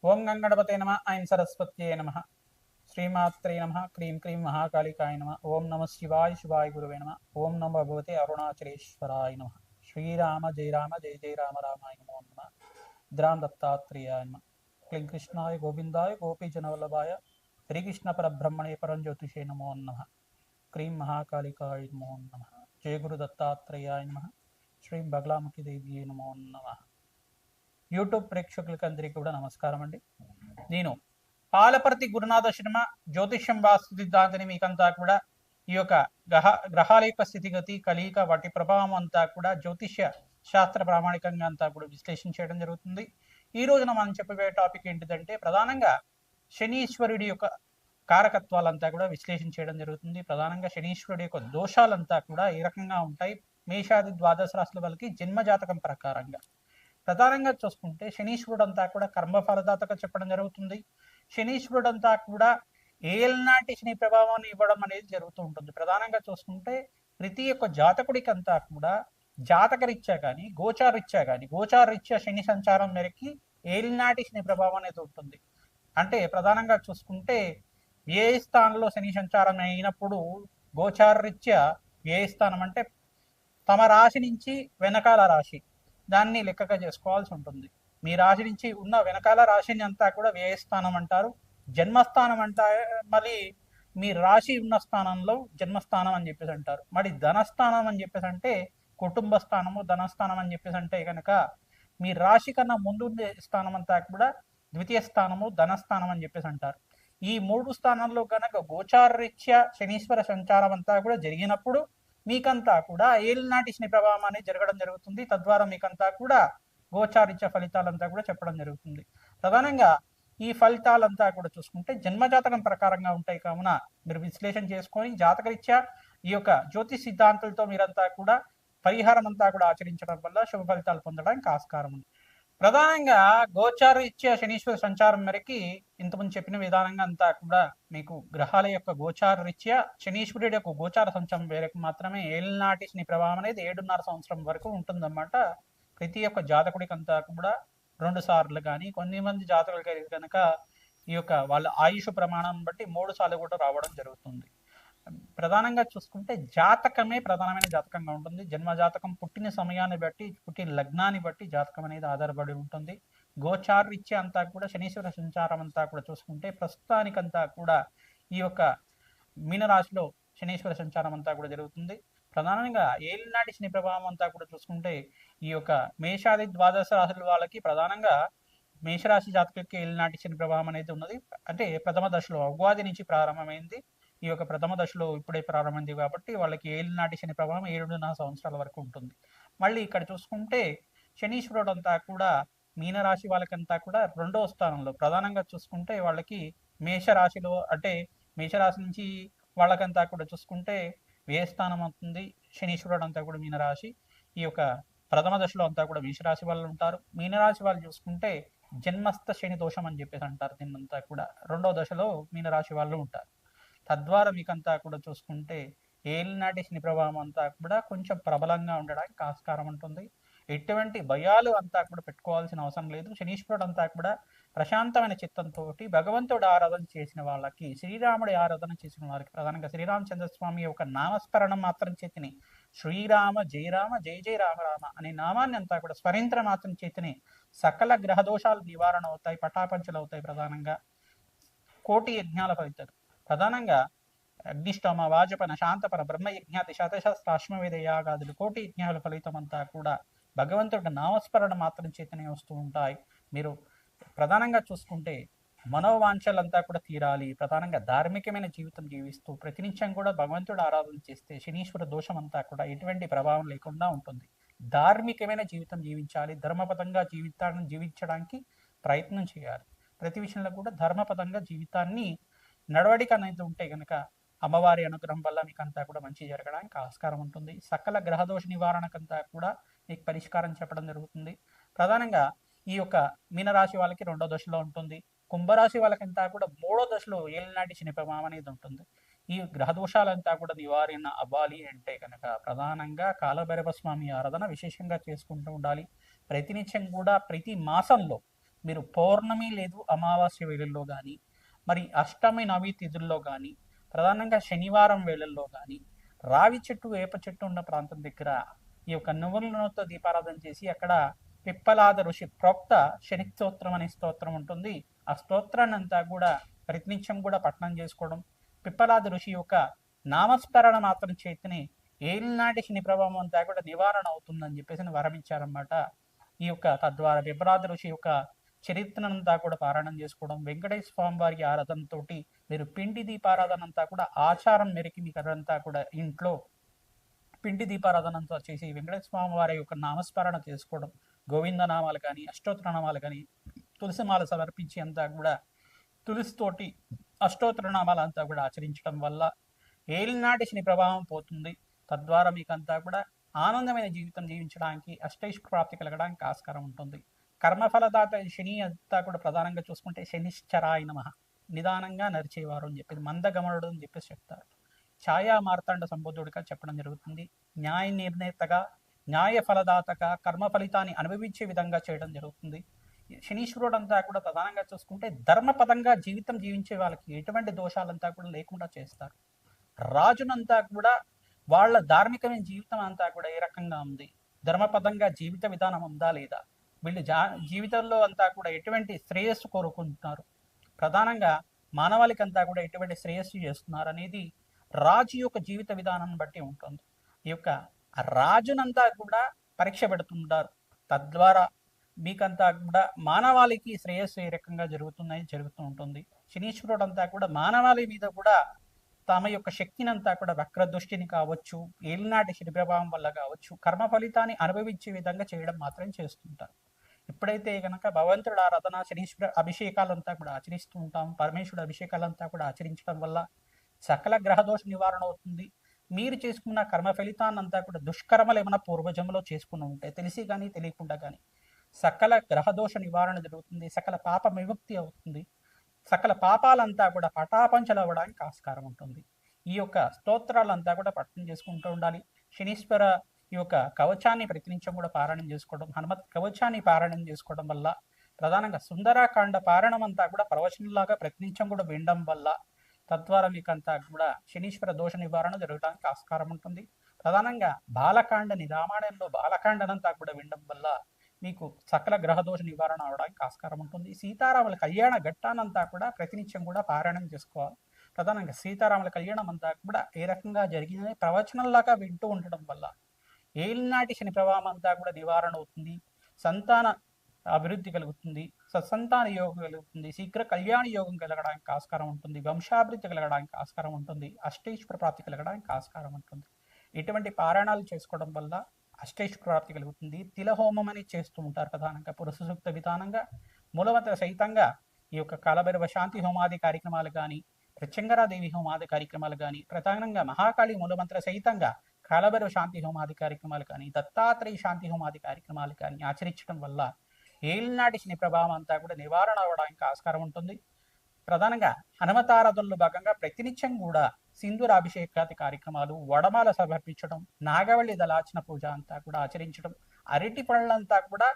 ఓం గంగణపతే నమ ఐం సరస్వత్యే నమ శ్రీమాత్రే నమ క్రీం క్రీం మహాకాళికాయ నమ ఓం నమ శివాయ శివాయ గురువే నమ ఓం నమ భగవతే అరుణాచలేశ్వరాయ నమ శ్రీరామ జయ రామ జయ జయ రామ రామాయ నమో నమ ద్రాం దత్తాత్రేయాయ నమ క్లీం కృష్ణాయ గోవిందాయ గోపీజనవల్లభాయ శ్రీకృష్ణ పరబ్రహ్మణే పరంజ్యోతిషే నమో నమ క్రీం మహాకాళికాయ నమో నమ జయ గురు దత్తాత్రేయాయ నమ శ్రీ బగలాముఖి దేవి నమో నమ యూట్యూబ్ ప్రేక్షకులకి అందరికీ కూడా నమస్కారం అండి. నేను పాలపర్తి గురునాథ శర్మ జ్యోతిష్యం వాస్తు సిద్ధాంతిని మీకంతా కూడా ఈ యొక్క గ్రహాల యొక్క స్థితిగతి కలియిక వాటి ప్రభావం అంతా కూడా జ్యోతిష్య శాస్త్ర ప్రామాణికంగా అంతా కూడా విశ్లేషణ చేయడం జరుగుతుంది. ఈ రోజున మనం చెప్పబోయే టాపిక్ ఏంటిదంటే ప్రధానంగా శనీశ్వరుడి యొక్క కారకత్వాలంతా కూడా విశ్లేషణ చేయడం జరుగుతుంది. ప్రధానంగా శనీశ్వరుడి యొక్క దోషాలంతా కూడా ఏ రకంగా ఉంటాయి మేషాది ద్వాదశ రాశుల వాళ్ళకి జన్మజాతకం ప్రకారంగా. ప్రధానంగా చూసుకుంటే శనీశ్వరుడు అంతా కూడా కర్మఫలదాతగా చెప్పడం జరుగుతుంది. శనీశ్వరుడు అంతా కూడా ఏల్నాటి శని ప్రభావాన్ని ఇవ్వడం అనేది జరుగుతూ ఉంటుంది. ప్రధానంగా చూసుకుంటే ప్రతి ఒక్క జాతకుడికి అంతా కూడా జాతకరీత్యా కానీ గోచారరీత్యా శని సంచారం మేరకి ఏలినాటి శని ప్రభావం అనేది ఉంటుంది. అంటే ప్రధానంగా చూసుకుంటే ఏ స్థానంలో శని సంచారం అయినప్పుడు గోచారరీత్యా ఏ స్థానం అంటే తమ రాశి నుంచి వెనకాల రాశి దాన్ని లెక్కగా చేసుకోవాల్సి ఉంటుంది. మీ రాశి నుంచి ఉన్న వెనకాల రాశిని అంతా కూడా వ్యయస్థానం అంటారు. జన్మస్థానం అంటా మళ్ళీ మీ రాశి ఉన్న స్థానంలో జన్మస్థానం అని చెప్పేసి అంటారు. మరి ధనస్థానం అని చెప్పేసి అంటే కుటుంబ స్థానము, ధనస్థానం అని చెప్పేసి అంటే కనుక మీ రాశి కన్నా ముందు స్థానం అంతా కూడా ద్వితీయ స్థానము, ధనస్థానం అని చెప్పేసి అంటారు. ఈ మూడు స్థానాల్లో కనుక గోచారరీత్యా శనీశ్వర సంచారం అంతా కూడా జరిగినప్పుడు మీకంతా కూడా ఏలినాటి శని ప్రభావం అనేది జరగడం జరుగుతుంది. తద్వారా మీకంతా కూడా గోచారిత్య ఫలితాలంతా కూడా చెప్పడం జరుగుతుంది. ప్రధానంగా ఈ ఫలితాలంతా కూడా చూసుకుంటే జన్మజాతకం ప్రకారంగా ఉంటాయి కావున మీరు విశ్లేషణ చేసుకొని జాతకరీత్యా ఈ యొక్క జ్యోతిష్ సిద్ధాంతాలతో మీరంతా కూడా పరిహారం అంతా కూడా ఆచరించడం వల్ల శుభ ఫలితాలు పొందడానికి ఆస్కారం ఉంది. ప్రధానంగా గోచారరీత్యా శనీశ్వర సంచారం మేరకి ఇంతకుముందు చెప్పిన విధానంగా అంతా కూడా మీకు గ్రహాల యొక్క గోచారరీత్యా శనీశ్వరుడి యొక్క గోచార సంచారం మేరకు మాత్రమే ఏలినాటి శని ప్రభావం అనేది 7.5 సంవత్సరం వరకు ఉంటుందన్నమాట. ప్రతి ఒక్క జాతకుడికి అంతా కూడా 2 సార్లు కానీ కొన్ని మంది జాతకులకి కనుక ఈ యొక్క వాళ్ళ ఆయుష్ ప్రమాణం బట్టి 3 సార్లు కూడా రావడం జరుగుతుంది. ప్రధానంగా చూసుకుంటే జాతకమే ప్రధానమైన జాతకంగా ఉంటుంది. జన్మ జాతకం పుట్టిన సమయాన్ని బట్టి, పుట్టిన లగ్నాన్ని బట్టి జాతకం అనేది ఆధారపడి ఉంటుంది. గోచారరీత్యా అంతా కూడా శనీశ్వర సంచారం అంతా కూడా చూసుకుంటే ప్రస్తుతానికంతా కూడా ఈ యొక్క మీనరాశిలో శనీశ్వర సంచారం అంతా కూడా జరుగుతుంది. ప్రధానంగా ఏలినాటి శని ప్రభావం అంతా కూడా చూసుకుంటే ఈ యొక్క మేషాది ద్వాదశ రాశుల వాళ్ళకి ప్రధానంగా మేషరాశి జాతకులకి ఏలినాటి శని ప్రభావం అనేది ఉన్నది. అంటే ప్రథమ దశలో ఉగాది నుంచి ప్రారంభమైంది. ఈ యొక్క ప్రథమ దశలో ఇప్పుడే ప్రారంభమైంది కాబట్టి వాళ్ళకి ఏలినాటి శని ప్రభావం 7.5 సంవత్సరాల వరకు ఉంటుంది. మళ్ళీ ఇక్కడ చూసుకుంటే శనీశ్వరుడు అంతా కూడా మీనరాశి వాళ్ళకంతా కూడా 2వ స్థానంలో ప్రధానంగా చూసుకుంటే వాళ్ళకి మేషరాశిలో అంటే మేషరాశి నుంచి వాళ్ళకంతా కూడా చూసుకుంటే వ్యయస్థానం అవుతుంది. శనీశ్వరుడు అంతా కూడా మీనరాశి. ఈ యొక్క ప్రథమ దశలో అంతా కూడా మేషరాశి వాళ్ళు ఉంటారు. మీనరాశి వాళ్ళు చూసుకుంటే జన్మస్థ శని దోషం అని చెప్పేసి అంటారు. దీన్నంతా కూడా 2వ దశలో మీనరాశి వాళ్ళు ఉంటారు. తద్వారా మీకంతా కూడా చూసుకుంటే ఏలినాటి శని ప్రభావం అంతా కూడా కొంచెం ప్రబలంగా ఉండడానికి ఆస్కారం ఉంటుంది. ఎటువంటి భయాలు అంతా కూడా పెట్టుకోవాల్సిన అవసరం లేదు. శనీశ్వరుడు అంతా కూడా ప్రశాంతమైన చిత్తంతో భగవంతుడు ఆరాధన చేసిన వాళ్ళకి, శ్రీరాముడి ఆరాధన చేసిన వారికి ప్రధానంగా శ్రీరామచంద్రస్వామి యొక్క నామస్మరణం మాత్రం చేతిని శ్రీరామ జయ రామ జయ జయ రామ రామ అనే నామాన్ని అంతా కూడా స్మరించడం మాత్రం చేతిని సకల గ్రహ దోషాలు నివారణ అవుతాయి, పటాపంచలు అవుతాయి. ప్రధానంగా కోటి యజ్ఞాల ఫలితాలు ప్రధానంగా అగ్నిష్టోమ, వాజపన, శాంతపన, బ్రహ్మయజ్ఞాతి, శతశస్త్రాశ్వమేధ యాగాదులు కోటి యజ్ఞాల ఫలితం అంతా కూడా భగవంతుడి నామస్మరణ మాత్రం చేతనే వస్తూ ఉంటాయి. మీరు ప్రధానంగా చూసుకుంటే మనోవాంఛలంతా కూడా తీరాలి. ప్రధానంగా ధార్మికమైన జీవితం జీవిస్తూ ప్రతినిత్యం కూడా భగవంతుడు ఆరాధన చేస్తే శనీశ్వర దోషం అంతా కూడా ఎటువంటి ప్రభావం లేకుండా ఉంటుంది. ధార్మికమైన జీవితం జీవించాలి. ధర్మపదంగా జీవితాన్ని జీవించడానికి ప్రయత్నం చేయాలి. ప్రతి విషయంలో కూడా ధర్మపదంగా జీవితాన్ని నడవడిక అనేది ఉంటే కనుక అమ్మవారి అనుగ్రహం వల్ల మీకు అంతా కూడా మంచి జరగడానికి ఆస్కారం ఉంటుంది. సకల గ్రహదోష నివారణకంతా కూడా మీకు పరిష్కారం చెప్పడం జరుగుతుంది. ప్రధానంగా ఈ యొక్క మీనరాశి వాళ్ళకి 2వ దశలో ఉంటుంది. కుంభరాశి వాళ్ళకంతా కూడా 3వ దశలో ఏలినాటి శని ప్రభావం అనేది ఉంటుంది. ఈ గ్రహ దోషాలంతా కూడా నివారణ అవ్వాలి అంటే కనుక ప్రధానంగా కాలభైరవ స్వామి ఆరాధన విశేషంగా చేసుకుంటూ ఉండాలి. ప్రతినిత్యం కూడా ప్రతి మాసంలో మీరు పౌర్ణమి లేదు అమావాస్య వేళల్లో కానీ, మరి అష్టమి నవి తిథుల్లో కానీ, ప్రధానంగా శనివారం వేళల్లో కానీ రావి చెట్టు వేప చెట్టు ఉన్న ప్రాంతం దగ్గర ఈ యొక్క నువ్వుల నూనెతో దీపారాధన చేసి అక్కడ పిప్పలాద ఋషి ప్రోక్త శని స్తోత్రం అనే స్తోత్రం ఉంటుంది. ఆ స్తోత్రాన్ని అంతా కూడా ప్రతినిత్యం కూడా పఠనం చేసుకోవడం, పిప్పలాద ఋషి యొక్క నామస్మరణ మాత్రం చేతిని ఏలినాటి శని ప్రభావం అంతా కూడా నివారణ అవుతుందని చెప్పేసి వరమిచ్చారన్నమాట. ఈ యొక్క తద్వారా పిప్పలాద ఋషి యొక్క చరిత్రనంతా కూడా పారాయణం చేసుకోవడం, వెంకటేశ్వర స్వామి వారి ఆరాధనతో మీరు పిండి దీపారాధన అంతా కూడా ఆచారం మేరకు మీకు అదంతా కూడా ఇంట్లో పిండి దీపారాధనంతో చేసి వెంకటేశ్వర స్వామి వారి యొక్క నామస్మరణ చేసుకోవడం, గోవింద నామాలు కానీ అష్టోత్తర నామాలు కానీ తులసిమాల సమర్పించి అంతా కూడా తులసితోటి అష్టోత్తర నామాలు అంతా కూడా ఆచరించడం వల్ల ఏలినాటి శని ప్రభావం పోతుంది. తద్వారా మీకు అంతా కూడా ఆనందమైన జీవితం జీవించడానికి అష్టైశ్వర్య ప్రాప్తి కలగడానికి ఆస్కారం ఉంటుంది. కర్మఫలదాత శని అంతా కూడా ప్రధానంగా చూసుకుంటే శనిశ్చరాయ నమః, నిదానంగా నరిచేవారు అని చెప్పేసి, మందగమనుడు అని చెప్పేసి చెప్తారు. ఛాయా మార్తాండ సంబోధుడిగా చెప్పడం జరుగుతుంది. న్యాయ నిర్ణేతగా, న్యాయ ఫలదాతగా కర్మ ఫలితాన్ని అనుభవించే విధంగా చేయడం జరుగుతుంది. శనీశ్వరుడు అంతా కూడా ప్రధానంగా చూసుకుంటే ధర్మపదంగా జీవితం జీవించే వాళ్ళకి ఎటువంటి దోషాలంతా కూడా లేకుండా చేస్తారు. రాజునంతా కూడా వాళ్ళ ధార్మికమైన జీవితం అంతా కూడా ఏ రకంగా ఉంది, ధర్మపదంగా జీవిత విధానం ఉందా లేదా, వీళ్ళు జీవితంలో అంతా కూడా ఎటువంటి శ్రేయస్సు కోరుకుంటున్నారు, ప్రధానంగా మానవాళికంతా కూడా ఎటువంటి శ్రేయస్సు చేస్తున్నారు అనేది రాజు యొక్క జీవిత విధానాన్ని బట్టి ఉంటుంది. ఈ యొక్క రాజునంతా కూడా పరీక్ష పెడుతుంటారు. తద్వారా మీకంతా కూడా మానవాళికి శ్రేయస్సు ఏ రకంగా జరుగుతూ ఉంటుంది. శనీశ్వరుడు అంతా కూడా మానవాళి మీద కూడా తమ యొక్క శక్తిని అంతా కూడా వక్ర దృష్టిని కావచ్చు, ఏలినాటి శని ప్రభావం వల్ల కావచ్చు, కర్మ ఫలితాన్ని అనుభవించే విధంగా చేయడం మాత్రం చేస్తుంటారు. ఎప్పుడైతే కనుక భగవంతుడు ఆరాధన శనీశ్వర అభిషేకాలంతా కూడా ఆచరిస్తూ ఉంటాం, పరమేశ్వరుడు అభిషేకాలంతా కూడా ఆచరించడం వల్ల సకల గ్రహదోష నివారణ అవుతుంది. మీరు చేసుకున్న కర్మ ఫలితాన్ని అంతా కూడా దుష్కర్మలు ఏమైనా పూర్వజంలో చేసుకుని ఉంటే తెలిసి కానీ తెలియకుండా కానీ సకల గ్రహదోష నివారణ జరుగుతుంది, సకల పాప విముక్తి అవుతుంది, సకల పాపాలంతా కూడా పటాపంచలు అవ్వడానికి ఆస్కారం ఉంటుంది. ఈ యొక్క స్తోత్రాలంతా కూడా పఠనం చేసుకుంటూ ఉండాలి. శనీశ్వర ఈ యొక్క కవచాన్ని ప్రతినిత్యం కూడా పారాయణం చేసుకోవడం, హనుమత్ కవచాన్ని పారాయణం చేసుకోవడం వల్ల, ప్రధానంగా సుందరాకాండ పారాయణం అంతా కూడా ప్రవచనంలాగా ప్రతినిత్యం కూడా వినడం వల్ల తద్వారా మీకంతా కూడా శనీశ్వర దోష నివారణ జరగడానికి ఆస్కారం ఉంటుంది. ప్రధానంగా బాలకాండని, రామాయణంలో బాలకాండనంతా కూడా వినడం వల్ల మీకు సకల గ్రహదోష నివారణ అవడానికి ఆస్కారం ఉంటుంది. సీతారాముల కళ్యాణ ఘట్టానంతా కూడా ప్రతినిత్యం కూడా పారాయణం చేసుకోవాలి. ప్రధానంగా సీతారాముల కళ్యాణం అంతా కూడా ఏ రకంగా జరిగిందని ప్రవచనంలాగా వింటూ ఉండడం వల్ల ఏలినాటి శని ప్రభావం అంతా కూడా నివారణ అవుతుంది, సంతాన అభివృద్ధి కలుగుతుంది, సత్సంతాన యోగం కలుగుతుంది, శీఘ్ర కళ్యాణ యోగం కలగడానికి ఆస్కారం ఉంటుంది, వంశాభివృద్ధి కలగడానికి ఆస్కారం ఉంటుంది, అష్టైశ్వర ప్రాప్తి కలగడానికి ఆస్కారం ఉంటుంది. ఇటువంటి పారాయణాలు చేసుకోవడం వల్ల అష్టైశ్వర ప్రాప్తి కలుగుతుంది. తిలహోమం అని చేస్తూ ఉంటారు ప్రధానంగా పురుష సూక్త విధానంగా, మూలమంత్ర సహితంగా ఈ యొక్క కాలభైరవ శాంతి హోమాది కార్యక్రమాలు కానీ, ప్రత్యంగరాదేవి హోమాది కార్యక్రమాలు కానీ, ప్రధానంగా మహాకాళి మూలమంత్ర సహితంగా కాలభైరవ శాంతి హోమాది కార్యక్రమాలు కానీ, దత్తాత్రేయ శాంతి హోమాది కార్యక్రమాలు కానీ ఆచరించడం వల్ల ఏలినాటి శని ప్రభావం అంతా కూడా నివారణ అవ్వడానికి ఆస్కారం ఉంటుంది. ప్రధానంగా హనుమతారాధనలో భాగంగా ప్రతినిత్యం కూడా సింధూరాభిషేకాది కార్యక్రమాలు, వడమాల సమర్పించడం, నాగవల్లి దళార్చన పూజ అంతా కూడా ఆచరించడం, అరటి పళ్ళంతా కూడా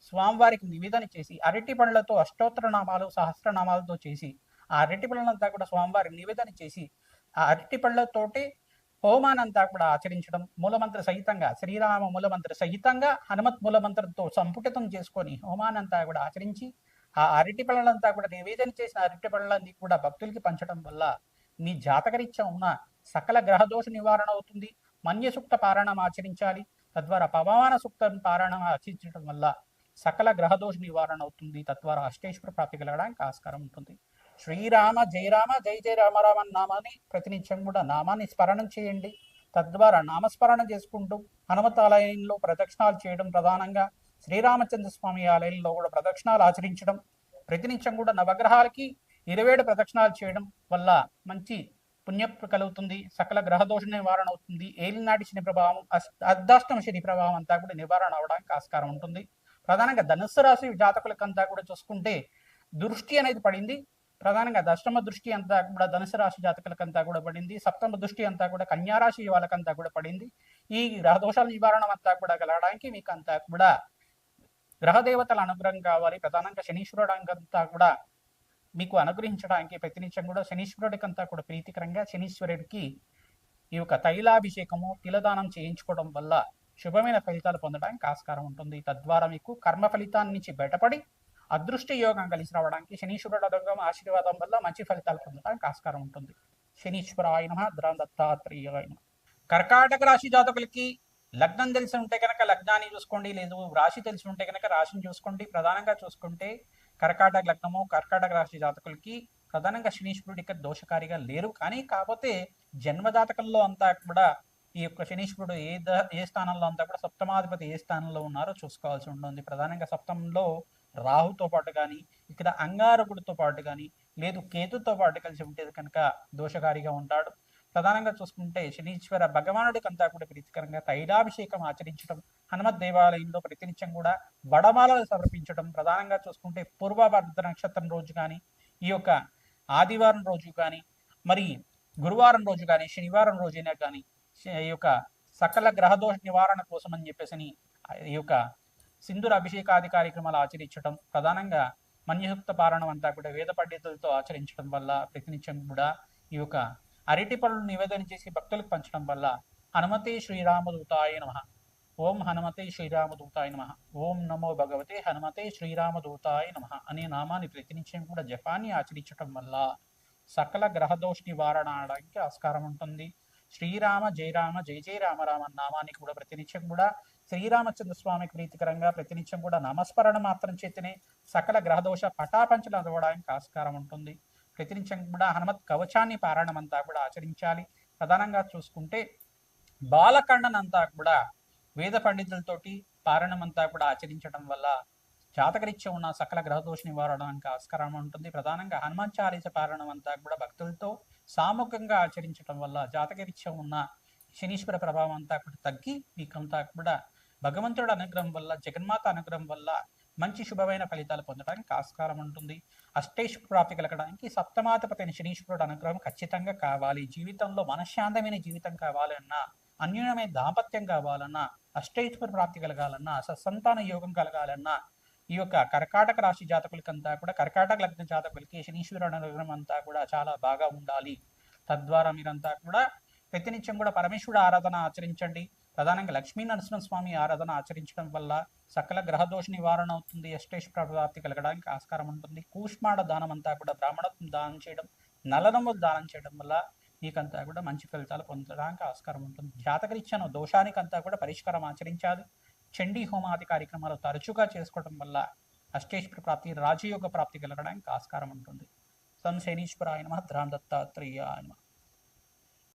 స్వామివారికి నివేదన చేసి, అరటి పళ్ళతో అష్టోత్తర నామాలు సహస్రనామాలతో చేసి ఆ అరటి పళ్ళంతా కూడా స్వామివారికి నివేదన చేసి ఆ అరటి పళ్ళతోటి హోమానంతా కూడా ఆచరించడం, మూలమంత్ర సహితంగా శ్రీరామ మూలమంత్ర సహితంగా హనుమత్ మూలమంత్రంతో సంపుటితం చేసుకొని హోమానంతా కూడా ఆచరించి ఆ అరటి పళ్ళంతా కూడా నివేదన చేసిన అరటి పళ్ళని కూడా భక్తులకి పంచడం వల్ల మీ జాతకరీత్యా ఉన్న సకల గ్రహదోష నివారణ అవుతుంది. మన్య సూక్త పారాయణం ఆచరించాలి. తద్వారా పవమాన సూక్త పారాయణం ఆచరించడం వల్ల సకల గ్రహదోష నివారణ అవుతుంది. తద్వారా అష్టైశ్వర ప్రాప్తి కలగడానికి ఆస్కారం ఉంటుంది. శ్రీరామ జయ రామ జయ జయ రామ రామ నామాన్ని ప్రతినిత్యం కూడా నామాన్ని స్మరణం చేయండి. తద్వారా నామస్మరణ చేసుకుంటూ హనుమత్ ఆలయంలో ప్రదక్షిణాలు చేయడం, ప్రధానంగా శ్రీరామచంద్ర స్వామి ఆలయంలో కూడా ప్రదక్షిణాలు ఆచరించడం, ప్రతినిత్యం కూడా నవగ్రహాలకి 27 ప్రదక్షిణాలు చేయడం వల్ల మంచి పుణ్యం కలుగుతుంది, సకల గ్రహదోష నివారణ అవుతుంది. ఏలినాటి శని ప్రభావం, అర్ధాష్టమ శని ప్రభావం అంతా కూడా నివారణ అవడానికి ఆస్కారం ఉంటుంది. ప్రధానంగా ధనుస్సు రాశి జాతకులకంతా కూడా చూసుకుంటే దృష్టి అనేది పడింది. ప్రధానంగా దశమ దృష్టి అంతా కూడా ధనుసు రాశి జాతకులకంతా కూడా పడింది. సప్తమ దృష్టి అంతా కూడా కన్యారాశి వాళ్ళకంతా కూడా పడింది. ఈ గ్రహదోషాల నివారణ అంతా కూడా కలగడానికి మీకు అంతా కూడా గ్రహదేవతల అనుగ్రహం కావాలి. ప్రధానంగా శనీశ్వరుడు అంతా కూడా మీకు అనుగ్రహించడానికి ప్రతినిత్యం కూడా శనీశ్వరుడికంతా కూడా ప్రీతికరంగా శనీశ్వరుడికి ఈ యొక్క తైలాభిషేకము తిలదానం చేయించుకోవడం వల్ల శుభమైన ఫలితాలు పొందడానికి ఆస్కారం ఉంటుంది. తద్వారా మీకు కర్మ ఫలితాన్ని నుంచి బయటపడి అదృష్ట యోగం కలిసి రావడానికి శనీశ్వరుడు అనుగ్రహం ఆశీర్వాదం వల్ల మంచి ఫలితాలు పొందడానికి ఆస్కారం ఉంటుంది. శనీశ్వరాయ నమః. దత్తాత్రేయాయ నమః. కర్కాటక రాశి జాతకులకి లగ్నం తెలిసి ఉంటే కనుక లగ్నాన్ని చూసుకోండి, లేదు రాశి తెలిసి ఉంటే కనుక రాశిని చూసుకోండి. ప్రధానంగా చూసుకుంటే కర్కాటక లగ్నము కర్కాటక రాశి జాతకులకి ప్రధానంగా శనీశ్వరుడు ఇక్కడ దోషకారిగా లేరు. కానీ కాకపోతే జన్మజాతకంలో అంతా కూడా ఈ యొక్క శనీశ్వరుడు ఏ స్థానంలో అంతా కూడా సప్తమాధిపతి ఏ స్థానంలో ఉన్నారో చూసుకోవాల్సి ఉంటుంది. ప్రధానంగా సప్తమంలో రాహుతో పాటు కానీ ఇక్కడ అంగారకుడితో పాటు కానీ లేదు కేతుతో పాటు కలిసి ఉంటే కనుక దోషకారిగా ఉంటాడు. ప్రధానంగా చూసుకుంటే శనీశ్వర భగవానుడికి అంతా కూడా ప్రీతికరంగా తైలాభిషేకం ఆచరించడం, హనుమత్ దేవాలయంలో ప్రతినిత్యం కూడా వడమాలలు సమర్పించడం, ప్రధానంగా చూసుకుంటే పూర్వభద్ర నక్షత్రం రోజు కానీ ఈ యొక్క ఆదివారం రోజు కానీ మరి గురువారం రోజు కానీ శనివారం రోజైనా కానీ ఈ యొక్క సకల గ్రహదోష నివారణ కోసం అని చెప్పేసి ఈ యొక్క సింధూర అభిషేకాది కార్యక్రమాలు ఆచరించడం, ప్రధానంగా మన్యయుక్త పారణం అంతా కూడా వేద పండితులతో ఆచరించడం వల్ల ప్రతినిత్యం కూడా ఈ యొక్క అరటి పనులను నివేదన చేసి భక్తులకు పంచడం వల్ల హనుమతే శ్రీరామదూతాయ నమః. ఓం హనుమతే శ్రీరామదూతాయ నమః. ఓం నమో భగవతే హనుమతే శ్రీరామదూతాయ నమః అనే నామాన్ని ప్రతినిత్యం కూడా జపాన్ని ఆచరించడం వల్ల సకల గ్రహదోష నివారణ అవడానికి ఆస్కారం ఉంటుంది. శ్రీరామ జయ రామ జయ జయ రామ రామ నామానికి కూడా ప్రతినిత్యం కూడా శ్రీరామచంద్ర స్వామికి ప్రీతికరంగా ప్రతినిత్యం కూడా నామస్మరణ మాత్రం చేతనే సకల గ్రహదోష పటాపంచలు అవ్వడానికి ఆస్కారం ఉంటుంది. ప్రతినిత్యం కూడా హనుమత్ కవచాన్ని పారాయణం అంతా కూడా ఆచరించాలి. ప్రధానంగా చూసుకుంటే బాలకాండన్ అంతా కూడా వేద పండితులతోటి పారాయణం అంతా కూడా ఆచరించడం వల్ల జాతకరీత్యా ఉన్న సకల గ్రహదోష నివారణకి ఆస్కారం ఉంటుంది. ప్రధానంగా హనుమాన్ చాలీస పారాయణం అంతా కూడా భక్తులతో సామూహికంగా ఆచరించడం వల్ల జాతకరీత్యా ఉన్న శనీశ్వర ప్రభావం అంతా కూడా తగ్గి మీకంతా కూడా భగవంతుడు అనుగ్రహం వల్ల జగన్మాత అనుగ్రహం వల్ల మంచి శుభమైన ఫలితాలు పొందడానికి ఆస్కారం ఉంటుంది. అష్టైశ్వర ప్రాప్తి కలగడానికి సప్తమాధిపతి శనీశ్వరుడు అనుగ్రహం ఖచ్చితంగా కావాలి. జీవితంలో మనశ్శాంతమైన జీవితం కావాలన్నా, అన్యోన్యమైన దాంపత్యం కావాలన్నా, అష్టైశ్వర ప్రాప్తి కలగాలన్నా, సత్సంతాన యోగం కలగాలన్నా ఈ యొక్క కర్కాటక రాశి జాతకులకంతా కూడా కర్కాటక లగ్న జాతకులకి శనీశ్వరుడు అనుగ్రహం అంతా కూడా చాలా బాగా ఉండాలి. తద్వారా మీరంతా కూడా ప్రతినిత్యం కూడా పరమేశ్వరుడు ఆరాధన ఆచరించండి. ప్రధానంగా లక్ష్మీ నరసింహస్వామి ఆరాధన ఆచరించడం వల్ల సకల గ్రహదోష నివారణ అవుతుంది. అష్టైశ్వర ప్రాప్తి కలగడానికి ఆస్కారం ఉంటుంది. కూష్మాడ దానం అంతా కూడా బ్రాహ్మణత్వం దానం చేయడం, నల్లనమ్ములు దానం చేయడం వల్ల మీకంతా కూడా మంచి ఫలితాలు పొందడానికి ఆస్కారం ఉంటుంది. జాతకరీత్యా దోషానికంతా కూడా పరిష్కారం ఆచరించాలి. చండీ హోమాది కార్యక్రమాలు తరచుగా చేసుకోవడం వల్ల అష్టైశ్వర ప్రాప్తి రాజయోగ ప్రాప్తి కలగడానికి ఆస్కారం ఉంటుంది. సం శనీశ్వరాయ నమః. దత్తాత్రేయాయ నమః.